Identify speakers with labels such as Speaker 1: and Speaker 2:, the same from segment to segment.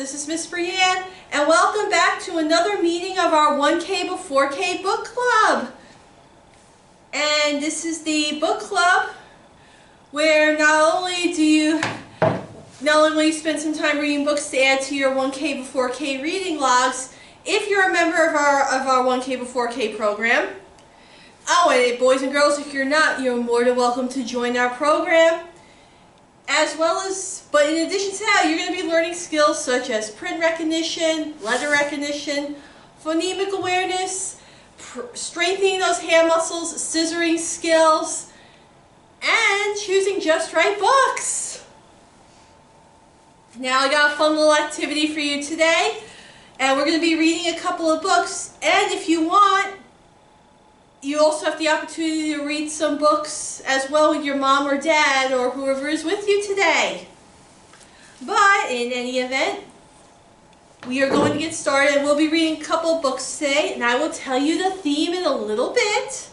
Speaker 1: This is Miss Brianne, and welcome back to another meeting of our 1K before K book club. And this is the book club where not only will you spend some time reading books to add to your 1K before K reading logs, if you're a member of our 1K before K program. Oh, and boys and girls, if you're not, you're more than welcome to join our program. But in addition to that, you're going to be learning skills such as print recognition, letter recognition, phonemic awareness, strengthening those hand muscles, scissoring skills, and choosing just right books. Now I got a fun little activity for you today, and we're going to be reading a couple of books, and if you want, you also have the opportunity to read some books as well with your mom or dad or whoever is with you today. But in any event, we are going to get started, and we'll be reading a couple of books today, and I will tell you the theme in a little bit.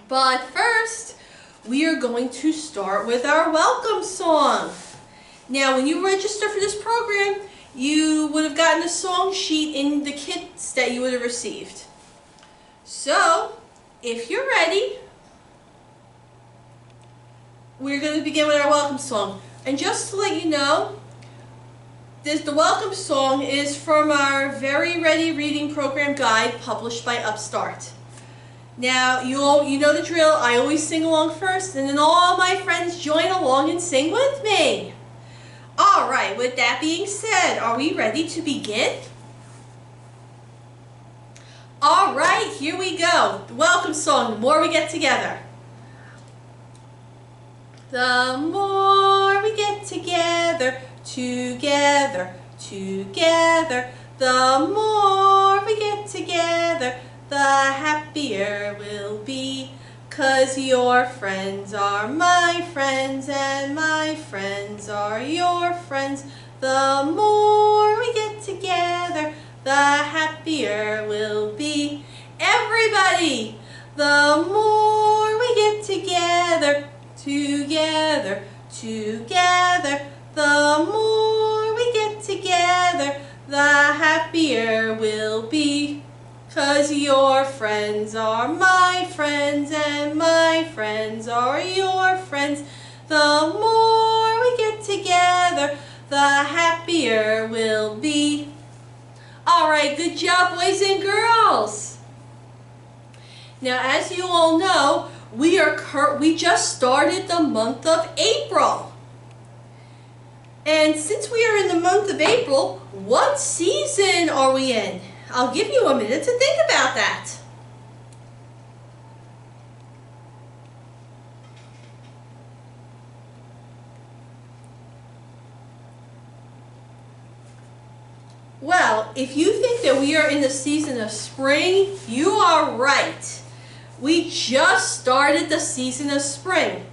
Speaker 1: But first, we are going to start with our welcome song. Now, when you register for this program, you would have gotten a song sheet in the kits that you would have received. So, if you're ready, we're going to begin with our welcome song. And just to let you know, the welcome song is from our Very Ready Reading Program Guide published by Upstart. Now, you know the drill. I always sing along first, and then all my friends join along and sing with me. Alright, with that being said, are we ready to begin? Alright, here we go. The welcome song, The More We Get Together. The more we get together, together, together, the more we get together, the happier we'll be. 'Cause your friends are my friends and my friends are your friends. The more we get together, the happier we'll be. Everybody! The more we get together, together, together, the more we get together, the happier we'll be. 'Cause your friends are my friends and my friends are your friends. The more we get together, the happier we'll be. Alright, good job, boys and girls. Now, as you all know, we just started the month of April. And since we are in the month of April, what season are we in? I'll give you a minute to think about that. Well, if you think that we are in the season of spring, you are right. We just started the season of spring.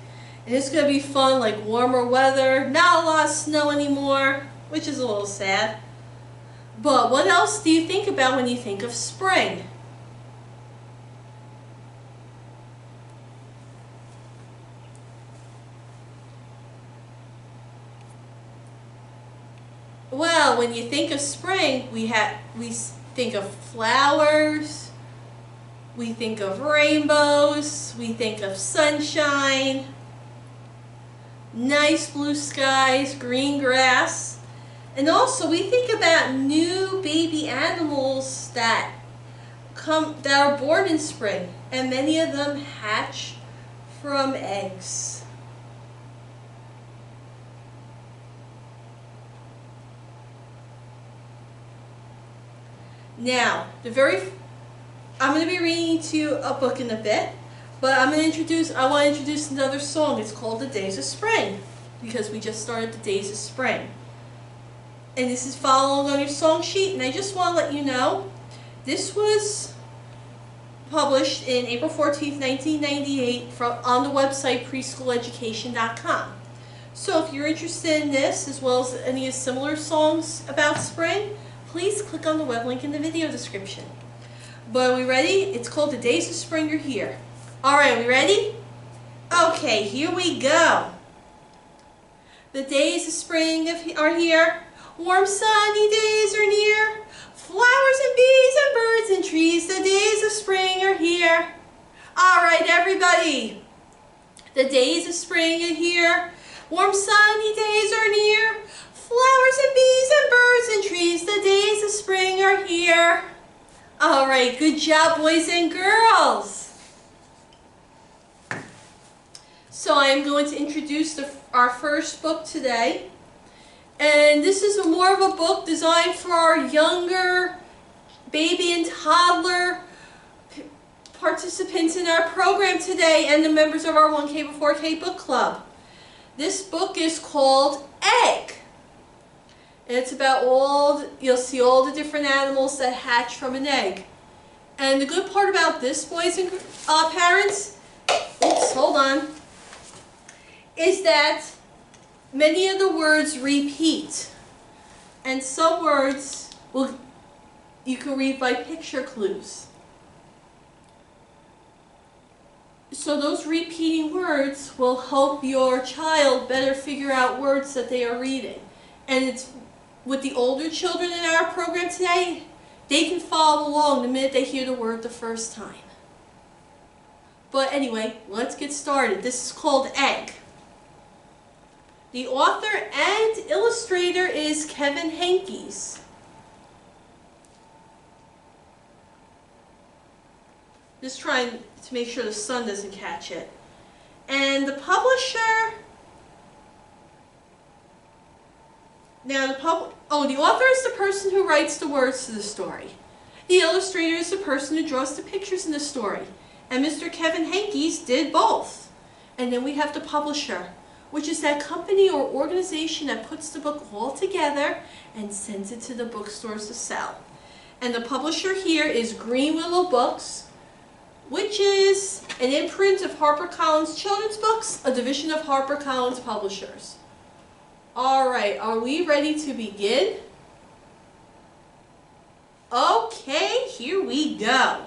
Speaker 1: And it's going to be fun, like warmer weather, not a lot of snow anymore, which is a little sad. But what else do you think about when you think of spring? Well, when you think of spring, we think of flowers, we think of rainbows, we think of sunshine, nice blue skies, green grass, and also we think about new baby animals that are born in spring, and many of them hatch from eggs. Now, I'm going to be reading to you a book in a bit, but I want to introduce another song. It's called The Days of Spring, because we just started the Days of Spring. And this is following on your song sheet, and I just want to let you know, this was published in April 14th, 1998 on the website preschooleducation.com. So if you're interested in this, as well as any similar songs about spring, please click on the web link in the video description. But are we ready? It's called The Days of Spring Are Here. Alright, are we ready? Okay, here we go. The days of spring are here. Warm sunny days are near. Flowers and bees and birds and trees, the days of spring are here. All right, everybody. The days of spring are here. Warm sunny days are near. Flowers and bees and birds and trees, the days of spring are here. All right, good job, boys and girls. So I am going to introduce our first book today. And this is more of a book designed for our younger baby and toddler participants in our program today and the members of our 1K to 4K book club. This book is called Egg. And it's about you'll see all the different animals that hatch from an egg. And the good part about this, boys and parents, oops, hold on, is that many of the words repeat. And some words you can read by picture clues. So those repeating words will help your child better figure out words that they are reading. And it's with the older children in our program today, they can follow along the minute they hear the word the first time. But anyway, let's get started. This is called Egg. The author and illustrator is Kevin Henkes. Just trying to make sure the sun doesn't catch it. And the publisher, the author is the person who writes the words to the story. The illustrator is the person who draws the pictures in the story. And Mr. Kevin Henkes did both. And then we have the publisher, which is that company or organization that puts the book all together and sends it to the bookstores to sell. And the publisher here is Greenwillow Books, which is an imprint of HarperCollins Children's Books, a division of HarperCollins Publishers. All right, are we ready to begin? Okay, here we go.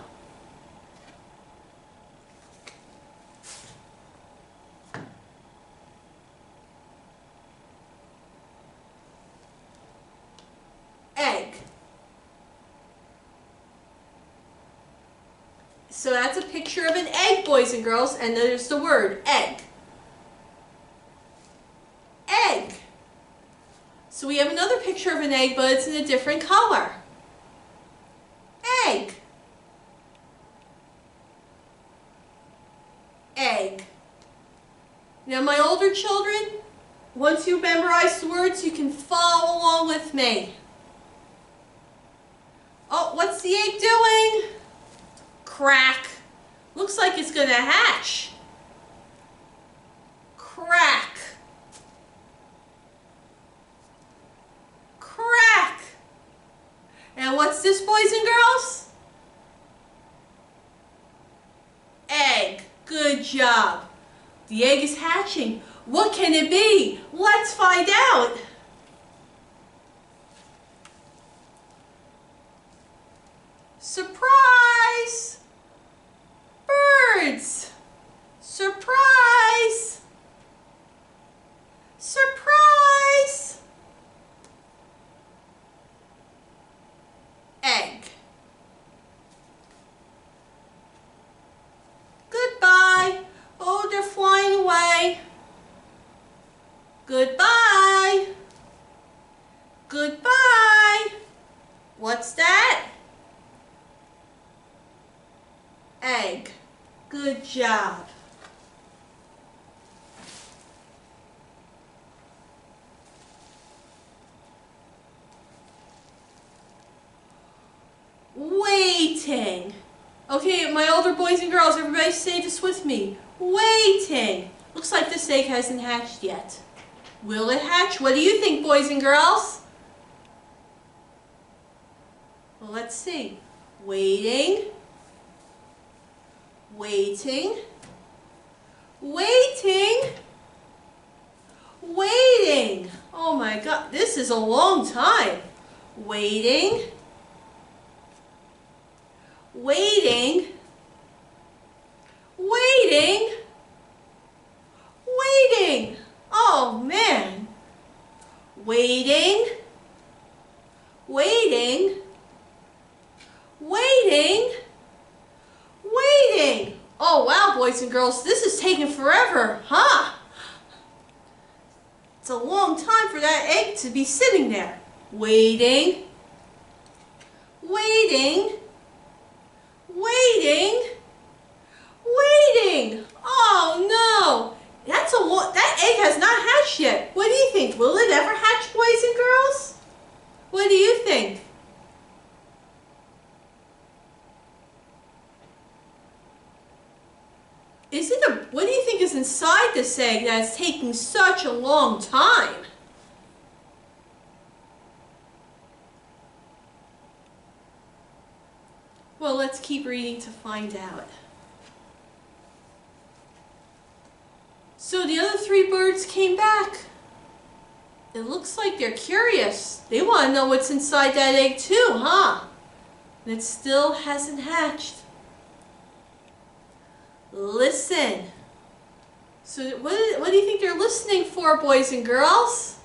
Speaker 1: Egg. So that's a picture of an egg, boys and girls, and there's the word, egg. Egg. So we have another picture of an egg, but it's in a different color. Egg. Egg. Now my older children, once you memorize the words, you can follow along with me. Oh, what's the egg doing? Crack. Looks like it's going to hatch. Crack. Crack. And what's this, boys and girls? Egg. Good job. The egg is hatching. What can it be? Let's find out. Surprise! Birds! Surprise! Surprise! Egg. Goodbye. Oh, they're flying away. Goodbye. Goodbye. What's that? Egg. Good job. Waiting. Okay, my older boys and girls, everybody say this with me. Waiting. Looks like this egg hasn't hatched yet. Will it hatch? What do you think, boys and girls? Well, let's see. Waiting. Waiting. Waiting. Waiting. Oh my God, this is a long time. Waiting. Waiting. Waiting. Waiting. Oh man, Waiting, waiting, waiting, waiting. Oh wow, boys and girls, this is taking forever, huh? It's a long time for that egg to be sitting there. Waiting, waiting, waiting, waiting. Oh no, that egg has not hatched yet. What do you think? Will it ever hatch, boys and girls? What do you think? What do you think is inside this egg that's taking such a long time? Well, let's keep reading to find out. So the other three birds came back. It looks like they're curious. They want to know what's inside that egg too, huh? And it still hasn't hatched. Listen. So what do you think they're listening for, boys and girls?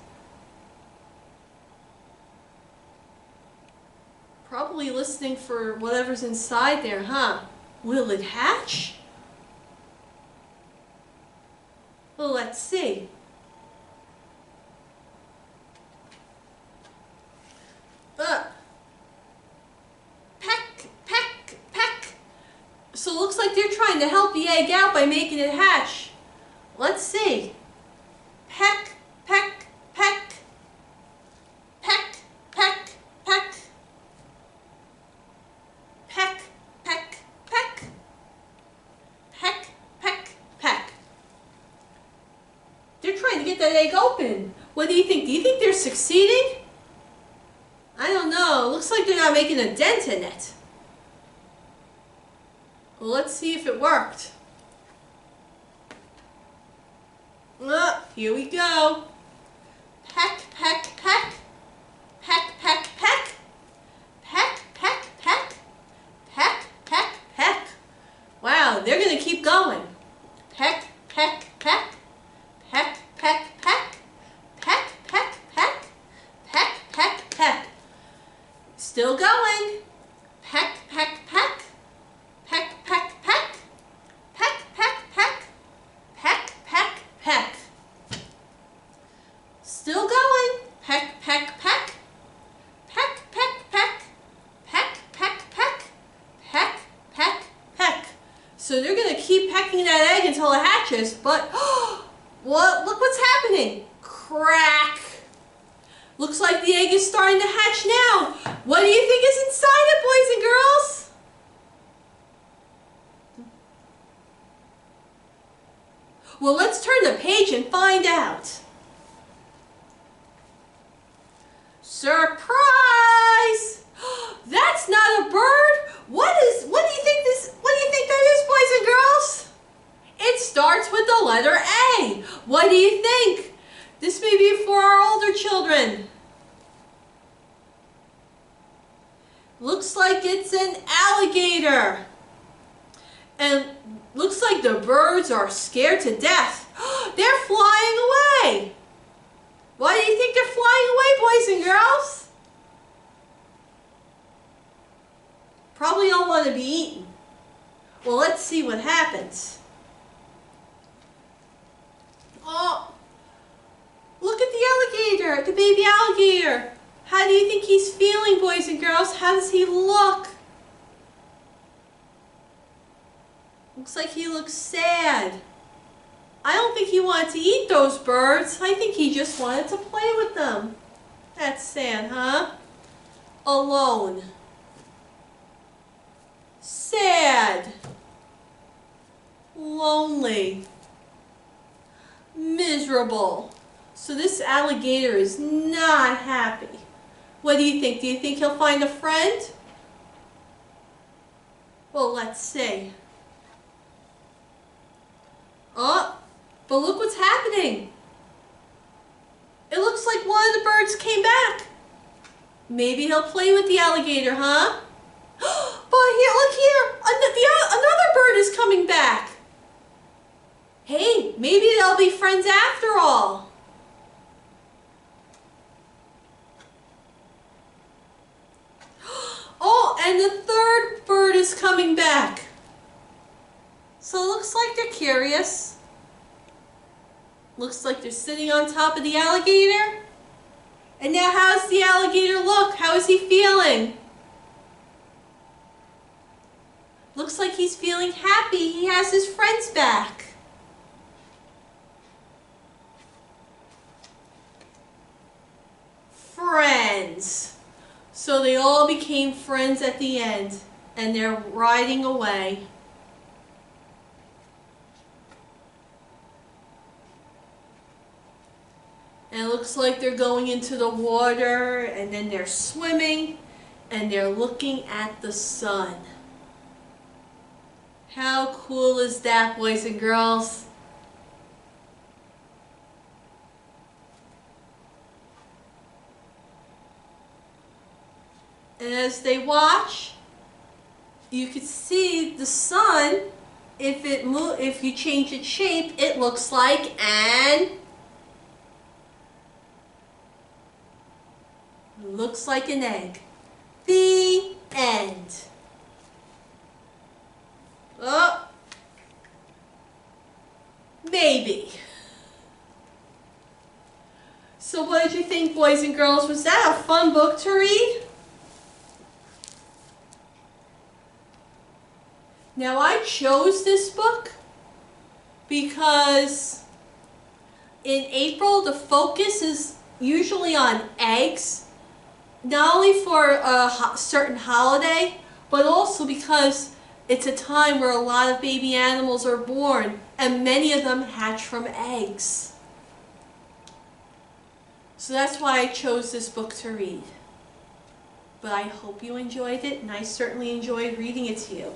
Speaker 1: Probably listening for whatever's inside there, huh? Will it hatch? Well, let's see. Peck, peck, peck. So it looks like they're trying to help the egg out by making it hatch. Let's see. Peck, peck, peck. Peck, peck, peck. Peck, peck, peck. Peck, peck, peck. They're trying to get that egg open. What do you think? Do you think they're succeeding? I don't know. It looks like they're not making a dent in it. Well, let's see if it worked. Here we go. Peck, peck, peck. Peck, peck, peck. Peck, peck, peck. Peck, peck, peck. Wow, they're going to keep going. Peck, peck, peck. Peck, peck, peck. Peck, peck, peck. Peck, peck, peck. Still going. Peck, peck, peck. Peck, peck, peck. Peck, peck, peck. Peck, peck, peck. Still going. Peck, peck, peck. Peck, peck, peck. Peck, peck, peck. Peck, peck, peck. So they're going to keep pecking that egg until it hatches, but what? Look what's happening. Crack. Looks like the egg is starting to hatch now. What do you think is inside it, boys and girls? Well, let's turn the page and find out. Surprise! That's not a bird. What do you think that is, boys and girls? It starts with the letter A. What do you think? This may be for our older children. Looks like it's an alligator. And looks like the birds are scared to death. They're flying away. Why do you think they're flying away, boys and girls? Probably don't want to be eaten. Well, let's see what happens. Oh, look at the alligator, the baby alligator. How do you think he's feeling, boys and girls? How does he look? Looks like he looks sad. I don't think he wanted to eat those birds. I think he just wanted to play with them. That's sad, huh? Alone. Sad. Lonely. Miserable. So this alligator is not happy. What do you think? Do you think he'll find a friend? Well, let's see. Oh, but look what's happening. It looks like one of the birds came back. Maybe he'll play with the alligator, huh? But here, look here. Another bird is coming back. Hey, maybe they'll be friends after all. And the third bird is coming back. So it looks like they're curious. Looks like they're sitting on top of the alligator. And now how's the alligator look? How is he feeling? Looks like he's feeling happy. He has his friends back. Friends. So they all became friends at the end, and they're riding away. And it looks like they're going into the water, and then they're swimming, and they're looking at the sun. How cool is that, boys and girls? And as they watch, you could see the sun. If you change its shape, it looks like an egg. The end. Oh, maybe. So what did you think, boys and girls? Was that a fun book to read? Now I chose this book because in April the focus is usually on eggs, not only for a certain holiday, but also because it's a time where a lot of baby animals are born and many of them hatch from eggs. So that's why I chose this book to read. But I hope you enjoyed it, and I certainly enjoyed reading it to you.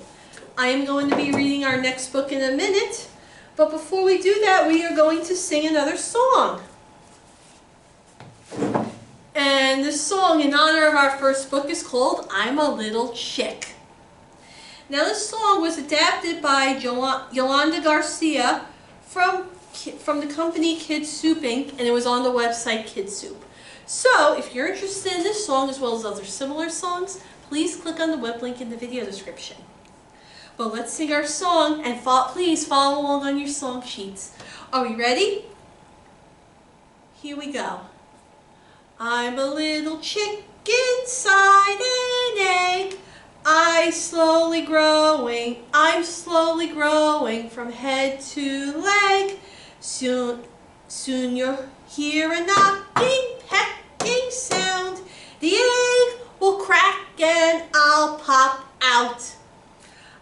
Speaker 1: I am going to be reading our next book in a minute, but before we do that, we are going to sing another song. And this song in honor of our first book is called I'm a Little Chick. Now this song was adapted by Yolanda Garcia from the company Kids Soup Inc. and it was on the website Kids Soup. So if you're interested in this song as well as other similar songs, please click on the web link in the video description. But let's sing our song and please follow along on your song sheets. Are we ready? Here we go. I'm a little chick inside an egg. I'm slowly growing from head to leg. Soon you'll hear a knocking, pecking sound. The egg will crack and I'll pop out.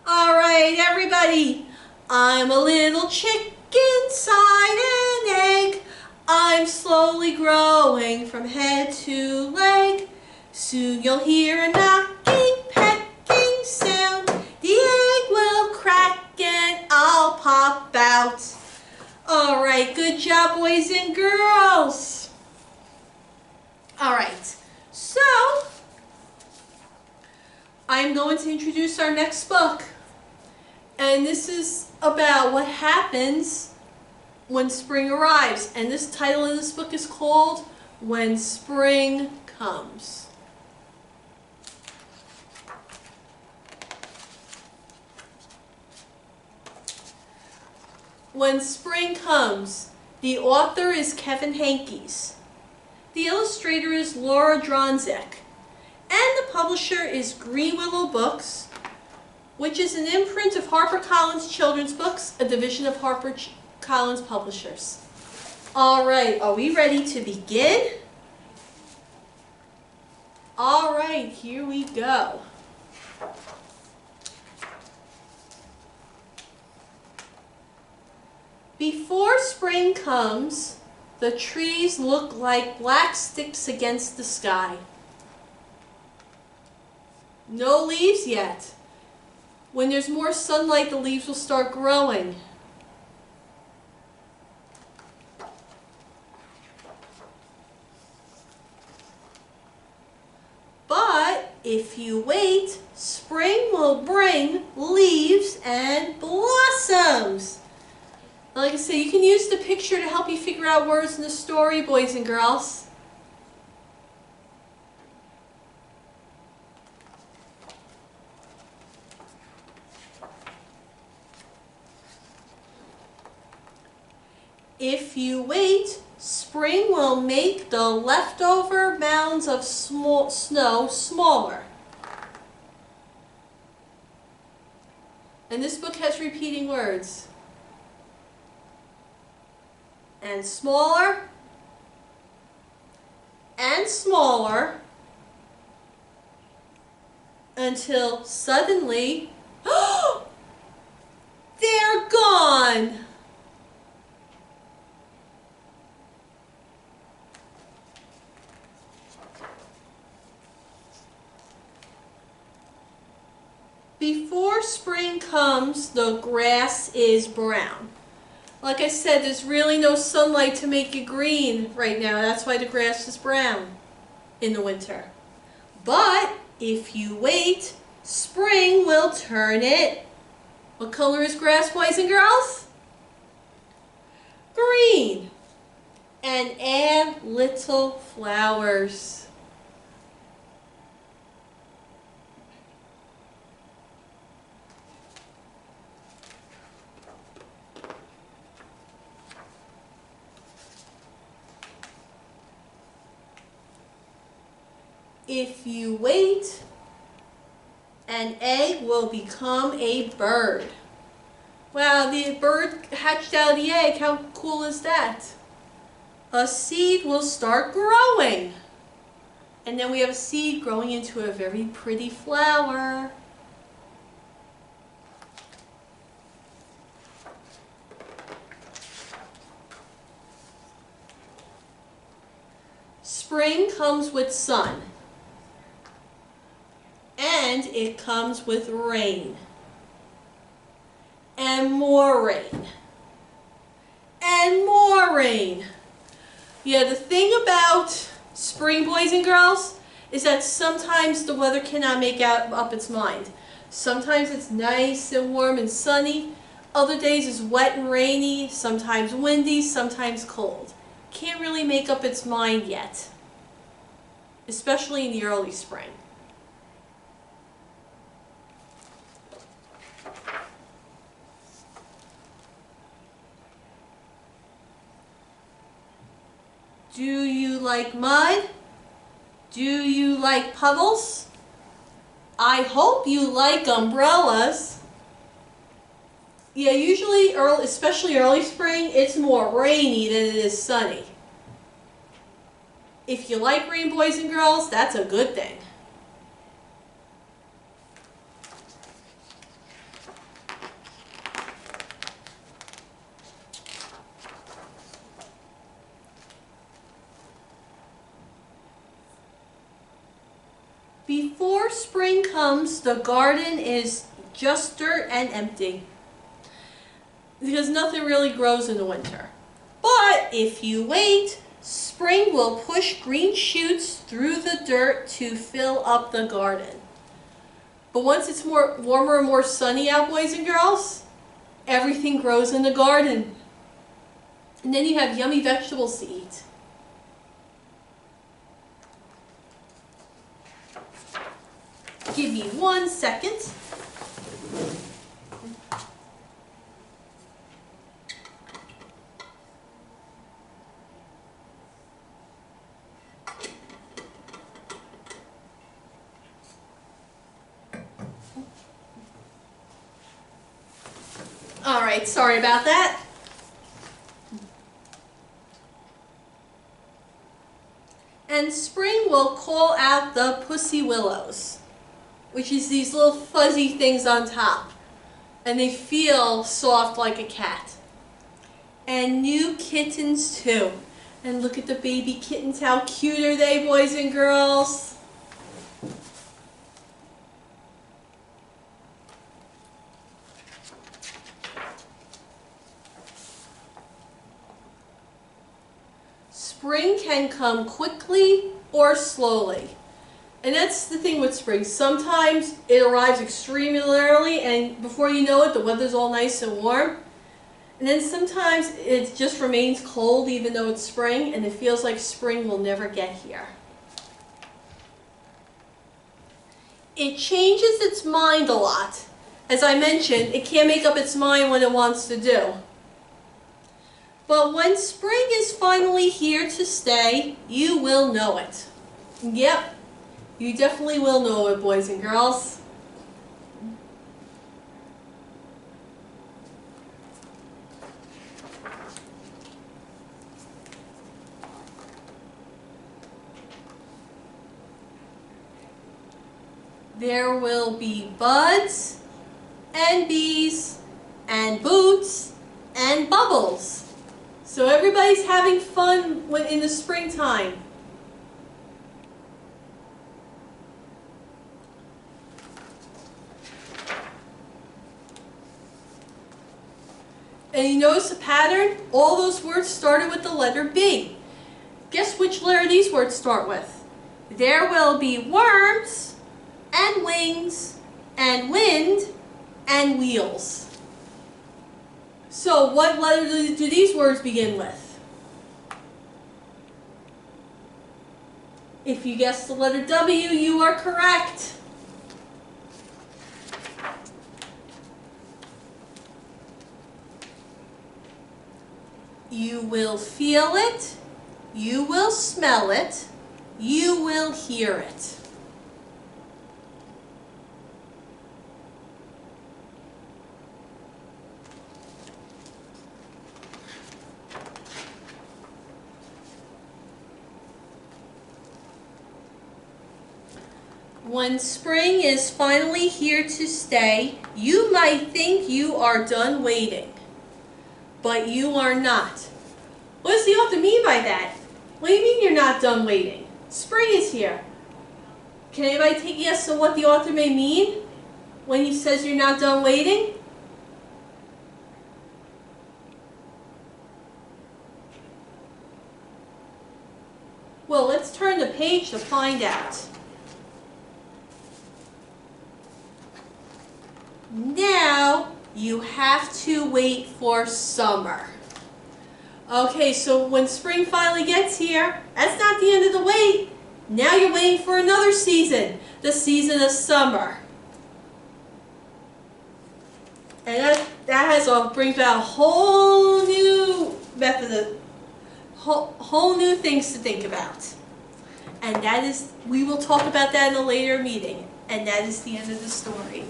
Speaker 1: All right, everybody. I'm a little chick inside an egg. I'm slowly growing from head to leg. Soon you'll hear a knocking, pecking sound. The egg will crack and I'll pop out. All right, good job, boys and girls. All right, so I'm going to introduce our next book. And this is about what happens when spring arrives. And this title of this book is called When Spring Comes. When Spring Comes. The author is Kevin Henkes. The illustrator is Laura Dronzek. And the publisher is Greenwillow Books, which is an imprint of HarperCollins Children's Books, a division of HarperCollins Publishers. All right, are we ready to begin? All right, here we go. Before spring comes, the trees look like black sticks against the sky. No leaves yet. When there's more sunlight, the leaves will start growing. But if you wait, spring will bring leaves and blossoms. Like I say, you can use the picture to help you figure out words in the story, boys and girls. if you wait, spring will make the leftover mounds of snow smaller. And this book has repeating words. And smaller, and smaller, until suddenly, they're gone! Before spring comes, the grass is brown. Like I said, there's really no sunlight to make it green right now. That's why the grass is brown in the winter. But if you wait, spring will turn it. What color is grass, boys and girls? Green. And add little flowers. If you wait, an egg will become a bird. Wow, the bird hatched out of the egg. How cool is that? A seed will start growing. And then we have a seed growing into a very pretty flower. Spring comes with sun. And it comes with rain. And more rain. And more rain. Yeah, the thing about spring, boys and girls, is that sometimes the weather cannot make up its mind. Sometimes it's nice and warm and sunny. Other days it's wet and rainy, sometimes windy, sometimes cold. Can't really make up its mind yet. Especially in the early spring. Do you like mud? Do you like puddles? I hope you like umbrellas. Yeah, usually, especially early spring, it's more rainy than it is sunny. If you like rain, boys and girls, that's a good thing. Before spring comes, the garden is just dirt and empty. Because nothing really grows in the winter. But if you wait, spring will push green shoots through the dirt to fill up the garden. But once it's warmer and more sunny out, boys and girls, everything grows in the garden. And then you have yummy vegetables to eat. Give me 1 second. All right, sorry about that. And spring will call out the pussy willows, which is these little fuzzy things on top. And they feel soft like a cat. And new kittens too. And look at the baby kittens, how cute are they, boys and girls? Spring can come quickly or slowly. And that's the thing with spring. Sometimes it arrives extremely early and before you know it, the weather's all nice and warm. And then sometimes it just remains cold even though it's spring and it feels like spring will never get here. It changes its mind a lot. As I mentioned, it can't make up its mind what it wants to do. But when spring is finally here to stay, you will know it. Yep, you definitely will know it, boys and girls. There will be buds and bees and boots and bubbles. So everybody's having fun in the springtime. And you notice the pattern? All those words started with the letter B. Guess which letter these words start with? There will be worms and wings and wind and wheels. So what letter do these words begin with? If you guessed the letter W, you are correct. You will feel it, you will smell it, you will hear it. When spring is finally here to stay, you might think you are done waiting, but you are not. What does the author mean by that? What do you mean you're not done waiting? Spring is here. Can anybody take a guess at what the author may mean when he says you're not done waiting? Well, let's turn the page to find out. Now you have to wait for summer. Okay, so when spring finally gets here, that's not the end of the wait. Now you're waiting for another season, the season of summer. And that brings out a whole new method, whole new things to think about. And that is, we will talk about that in a later meeting. And that is the end of the story.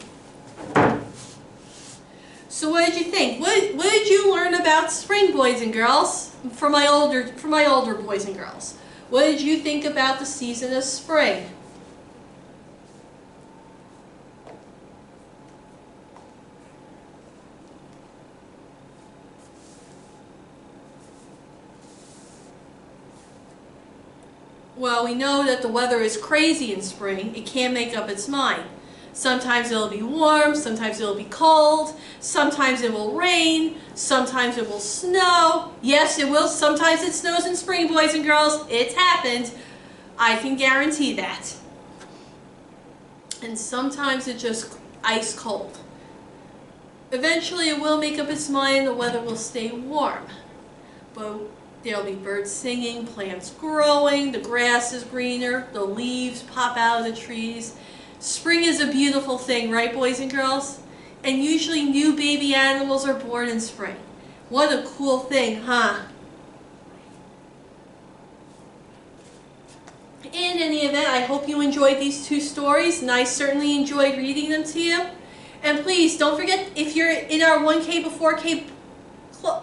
Speaker 1: So what did you think? What did you learn about spring, boys and girls? For my older boys and girls. What did you think about the season of spring? Well, we know that the weather is crazy in spring. It can't make up its mind. Sometimes it'll be warm, sometimes it'll be cold, sometimes it will rain, sometimes it will snow. Yes, it will. Sometimes it snows in spring, boys and girls. It's happened. I can guarantee that. And sometimes it's just ice cold. Eventually it will make up its mind, the weather will stay warm. But there'll be birds singing, plants growing, the grass is greener, the leaves pop out of the trees. Spring is a beautiful thing, right, boys and girls? And usually new baby animals are born in spring. What a cool thing, huh? In any event, I hope you enjoyed these two stories, and I certainly enjoyed reading them to you. And please, don't forget, if you're in our 1K to 4K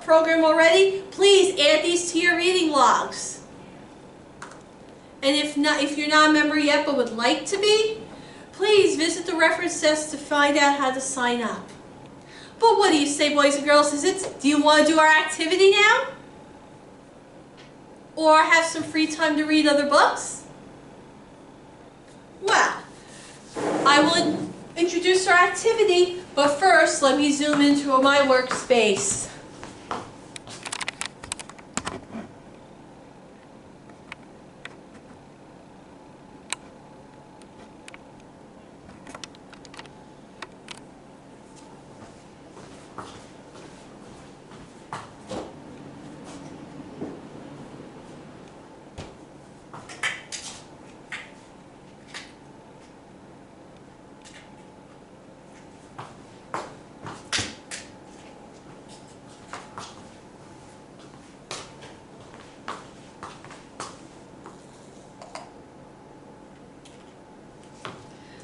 Speaker 1: program already, please add these to your reading logs. And if you're not a member yet but would like to be, please visit the reference desk to find out how to sign up. But what do you say, boys and girls? Do you want to do our activity now? Or have some free time to read other books? Well, I will introduce our activity, but first let me zoom into my workspace.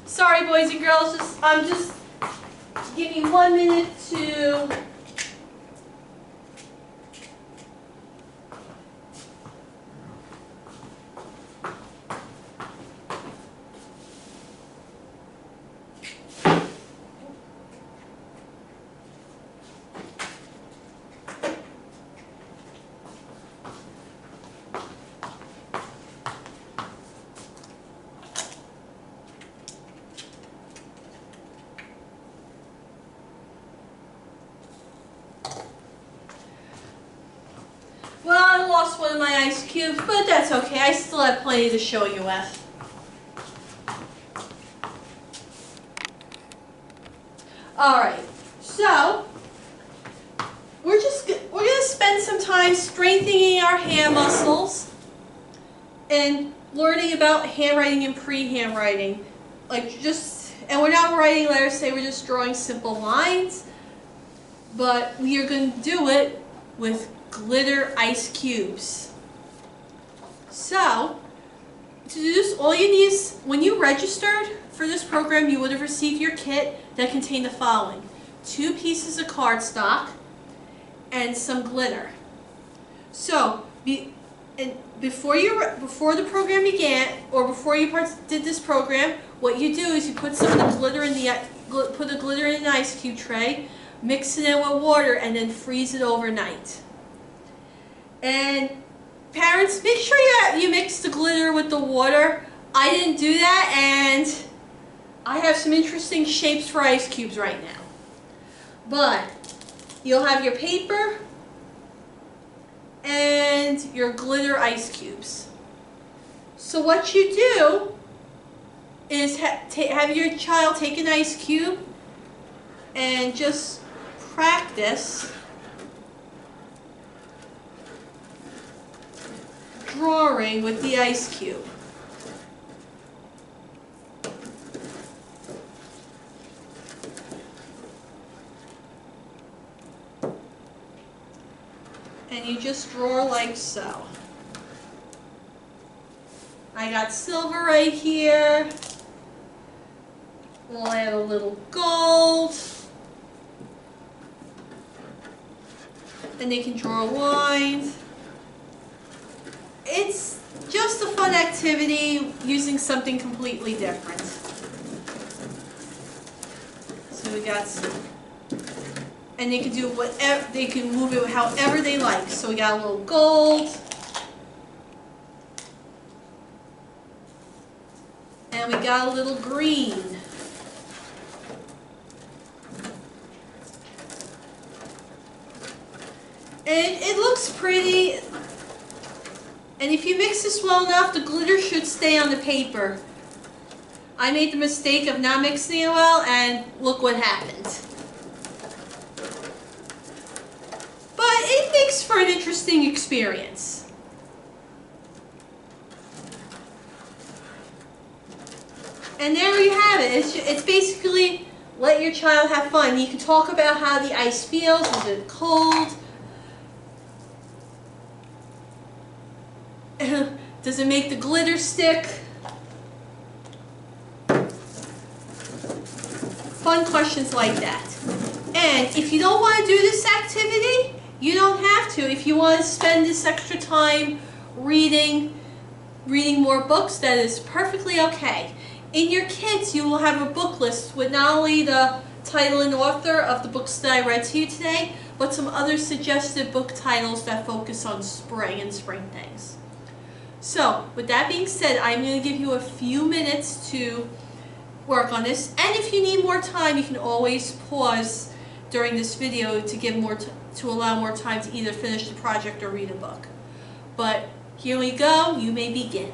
Speaker 1: Sorry, boys and girls, just give me 1 minute to. Well, I lost one of my ice cubes, but that's okay. I still have plenty to show you with. Alright, so we're going to spend some time strengthening our hand muscles and learning about handwriting and pre-handwriting. And we're not writing letters today, we're just drawing simple lines, but we are going to do it with glitter ice cubes. So, to do this, all you need is, when you registered for this program, you would have received your kit that contained the following: 2 pieces of cardstock and some glitter. So, before the program began, or before you did this program, what you do is you put some of the glitter in put the glitter in an ice cube tray, mix it in with water, and then freeze it overnight. And parents, make sure you mix the glitter with the water. I didn't do that, and I have some interesting shapes for ice cubes right now. But you'll have your paper and your glitter ice cubes. So what you do is have your child take an ice cube and just practice drawing with the ice cube. And you just draw like so. I got silver right here. We'll add a little gold. And they can draw lines. It's just a fun activity using something completely different. So we got some, and they can do whatever, they can move it however they like. So we got a little gold, and we got a little green. And it looks pretty. And if you mix this well enough, the glitter should stay on the paper. I made the mistake of not mixing it well, and look what happened. But it makes for an interesting experience. And there you have it. It's basically let your child have fun. You can talk about how the ice feels. Is it cold? Does it make the glitter stick? Fun questions like that. And if you don't want to do this activity, you don't have to. If you want to spend this extra time reading more books, that is perfectly okay. In your kits, you will have a book list with not only the title and author of the books that I read to you today, but some other suggested book titles that focus on spring and spring things. So, with that being said, I'm going to give you a few minutes to work on this. And if you need more time, you can always pause during this video to give to allow more time to either finish the project or read a book. But here we go. You may begin.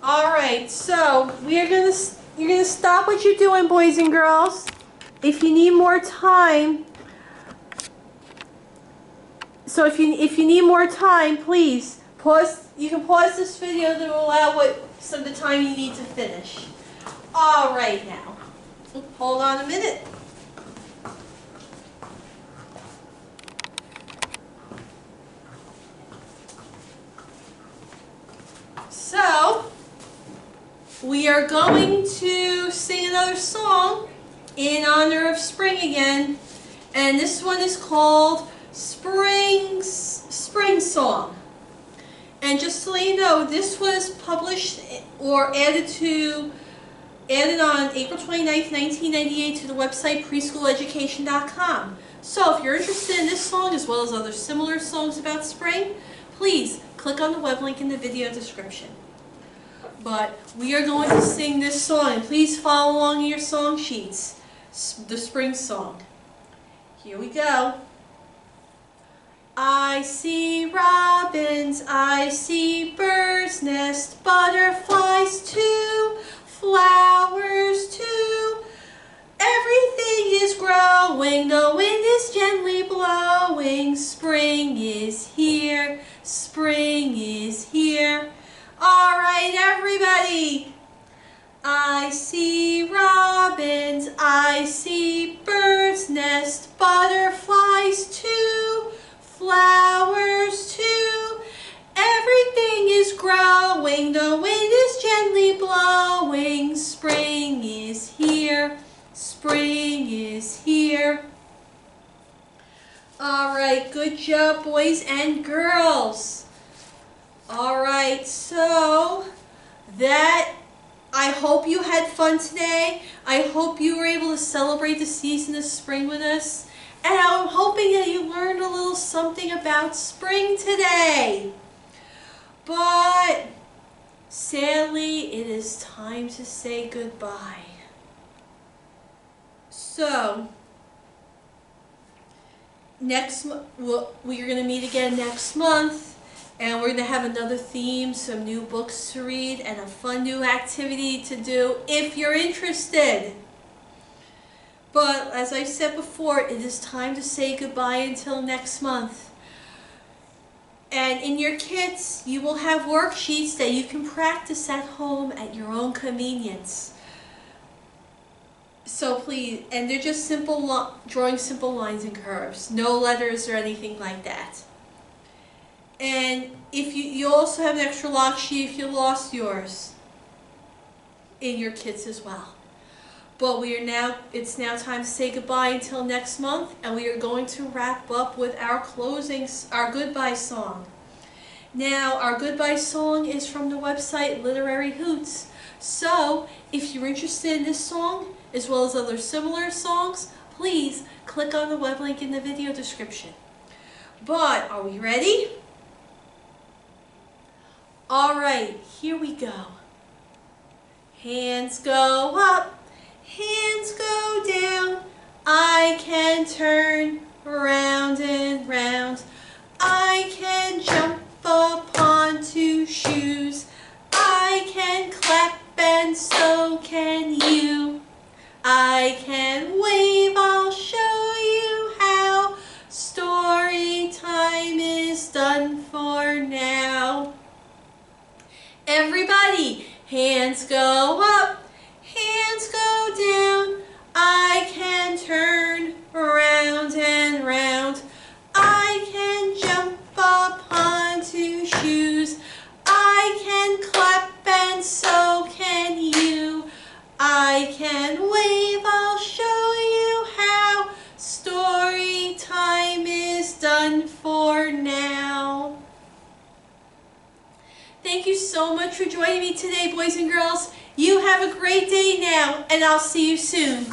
Speaker 1: All right, so you're gonna stop what you're doing, boys and girls. If you need more time, if you need more time, please pause. You can pause this video to allow some of the time you need to finish. All right, now hold on a minute. So we are going to sing another song in honor of spring again, and this one is called Spring Song. And just to let you know, this was published or added on April 29th, 1998 to the website preschooleducation.com. So if you're interested in this song as well as other similar songs about spring, please click on the web link in the video description. But we are going to sing this song, and please follow along in your song sheets. The spring song. Here we go. I see robins, I see birds nest, butterflies too, flowers too. Everything is growing, the wind is gently blowing. Spring is here, spring is here. All right, everybody. I see robins, I see birds nest, butterflies too, flowers too. Everything is growing, the wind is gently blowing. Spring is here, spring is here. All right, good job, boys and girls. All right, so I hope you had fun today. I hope you were able to celebrate the season of spring with us. And I'm hoping that you learned a little something about spring today. But sadly, it is time to say goodbye. So, we're going to meet again next month. And we're going to have another theme, some new books to read, and a fun new activity to do if you're interested. But as I said before, it is time to say goodbye until next month. And in your kits, you will have worksheets that you can practice at home at your own convenience. So please, and they're just drawing simple lines and curves, no letters or anything like that. And if you also have an extra log sheet if you lost yours in your kits as well. But it's now time to say goodbye until next month, and we are going to wrap up with our goodbye song. Now, our goodbye song is from the website Literary Hoots. So, if you're interested in this song, as well as other similar songs, please click on the web link in the video description. But, are we ready? All right, here we go. Hands go up, hands go down. I can turn round and round. I can jump up onto shoes. I can clap and so can you. I can wave, I'll show you how. Story time is done for now. Everybody, hands go up, hands go down. I can turn round and round. I can jump up onto shoes. I can clap and so can you. I can wave, I'll show you how. Story time is done for now. Thank you so much for joining me today, boys and girls. You have a great day now, and I'll see you soon.